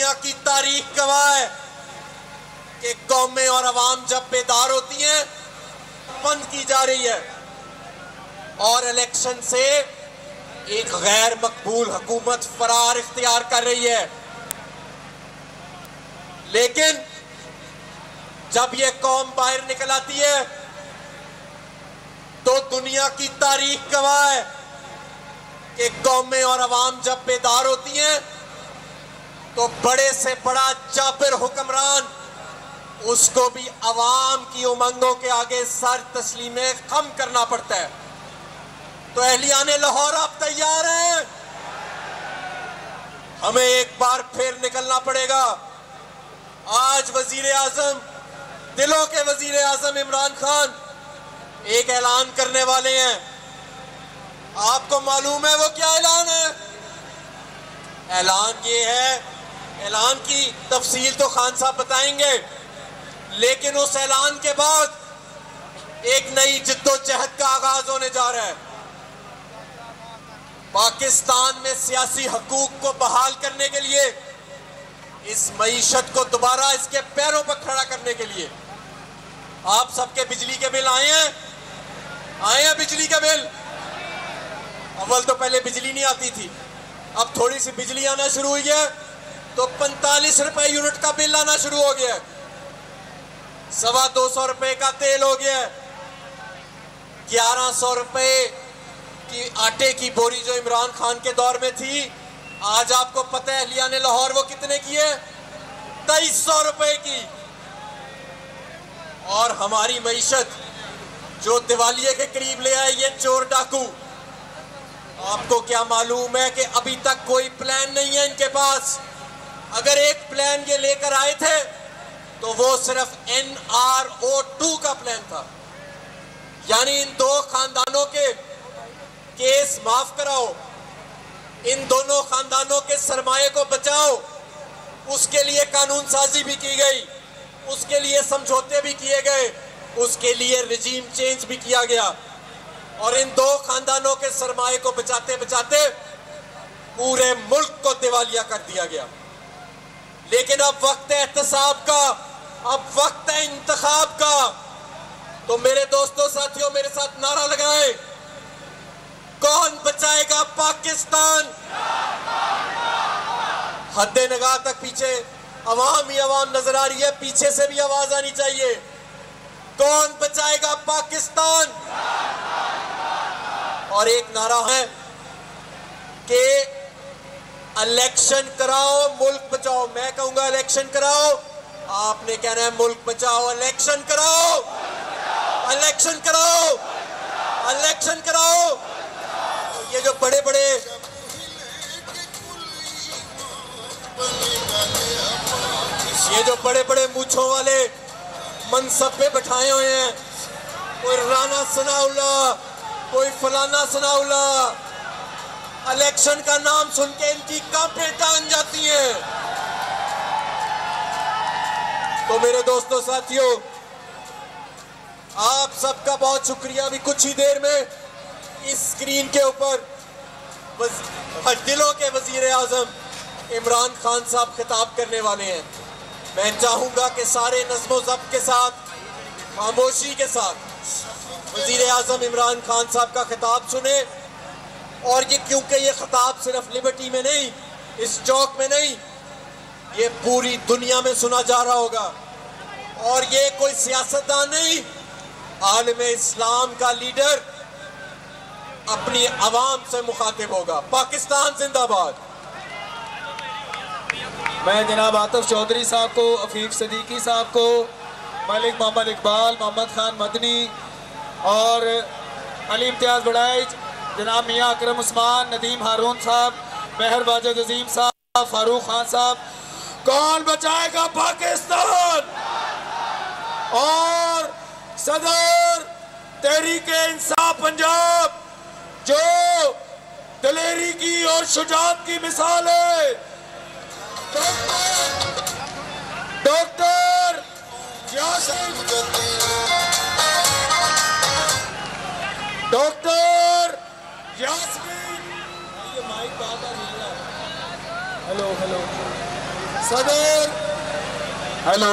दुनिया की तारीख गवाह है कि कौमें और अवाम जब बेदार होती हैं बंद की जा रही है और इलेक्शन से एक गैर मकबूल हुकूमत फरार इख्तियार कर रही है। लेकिन जब ये कौम बाहर निकल आती है तो दुनिया की तारीख गवाह है कि कौमें और अवाम जब बेदार होती हैं तो बड़े से बड़ा जाबिर हुक्मरान उसको भी अवाम की उमंगों के आगे सर तस्लीमे खम करना पड़ता है। तो अहलियाने लाहौर आप तैयार हैं? हमें एक बार फिर निकलना पड़ेगा। आज वजीर आजम, दिलों के वजीर आजम इमरान खान एक ऐलान करने वाले हैं। आपको मालूम है वो क्या ऐलान है? ऐलान ये है, ऐलान की तफसील तो खान साहब बताएंगे, लेकिन उस ऐलान के बाद एक नई जिद्दोजहद का आगाज होने जा रहा है। पाकिस्तान में सियासी हकूक को बहाल करने के लिए, इस मईशत को दोबारा इसके पैरों पर खड़ा करने के लिए आप सबके बिजली के बिल आए हैं बिजली के बिल। अव्वल तो पहले बिजली नहीं आती थी, अब थोड़ी सी बिजली आना शुरू हुई है तो 45 रुपए यूनिट का बिल आना शुरू हो गया है। 225 रुपए का तेल हो गया है। 1100 रुपए की आटे की बोरी जो इमरान खान के दौर में थी, आज आपको पता है अहलियाने लाहौर वो कितने की है? 2300 रुपए की। और हमारी मईशत जो दिवालिये के करीब ले आए ये चोर डाकू, आपको क्या मालूम है कि अभी तक कोई प्लान नहीं है इनके पास। अगर एक प्लान ये लेकर आए थे तो वो सिर्फ NRO2 का प्लान था, यानी इन दो खानदानों के केस माफ कराओ, इन दोनों खानदानों के सरमाए को बचाओ। उसके लिए कानून साजी भी की गई, उसके लिए समझौते भी किए गए, उसके लिए रिजीम चेंज भी किया गया और इन दो खानदानों के सरमाए को बचाते बचाते पूरे मुल्क को दिवालिया कर दिया गया। लेकिन अब वक्त है एहतसाब का, अब वक्त है इंतखाब का। तो मेरे दोस्तों साथियों, मेरे साथ नारा लगाएं, कौन बचाएगा पाकिस्तान? हद्दे नगाह तक पीछे अवाम ही अवाम नजर आ रही है, पीछे से भी आवाज आनी चाहिए। कौन बचाएगा पाकिस्तान? और एक नारा है कि इलेक्शन कराओ मुल्क बचाओ। मैं कहूंगा इलेक्शन कराओ, आपने कहना है मुल्क बचाओ। इलेक्शन कराओ, इलेक्शन कराओ, इलेक्शन कराओ। ये जो बड़े बड़े मूंछों वाले मनसब पे बैठाए हुए हैं, कोई राना सनाउल्ला, कोई फलाना सनाउल्ला, इलेक्शन का नाम सुन के इनकी कांपें टांग जाती हैं। तो मेरे दोस्तों साथियों, आप सबका बहुत शुक्रिया। अभी कुछ ही देर में इस स्क्रीन के ऊपर दिलों के वजीर आजम इमरान खान साहब खिताब करने वाले हैं। मैं चाहूंगा कि सारे नज़्मो ज़ब्त के साथ, खामोशी के साथ वजीर आजम इमरान खान साहब का खिताब सुने। और ये क्योंकि ये खिताब सिर्फ लिबर्टी में नहीं, इस चौक में नहीं, ये पूरी दुनिया में सुना जा रहा होगा। और ये कोई सियासतदान नहीं, आलम इस्लाम का लीडर अपनी आवाम से मुखातिब होगा। पाकिस्तान जिंदाबाद। मैं जनाब आतिफ चौधरी साहब को, अफीक सदीकी साहब को, मलिक मोहम्मद इकबाल, मोहम्मद खान मदनी और अली इम्तियाज बड़ाइच, जनाब मियाँ अकरम उस्मान, नदीम हारून साहब, मेहर वाजिद अजीम साहब, फारूक खान साहब, कौन बचाएगा पाकिस्तान? और सदर तहरीके इंसाफ पंजाब जो दलेरी की और शुजाअत की मिसाल है, डॉक्टर यासीन, डॉक्टर यास्मीन, ये माइक बात आ रही है। हेलो हेलो सदर हेलो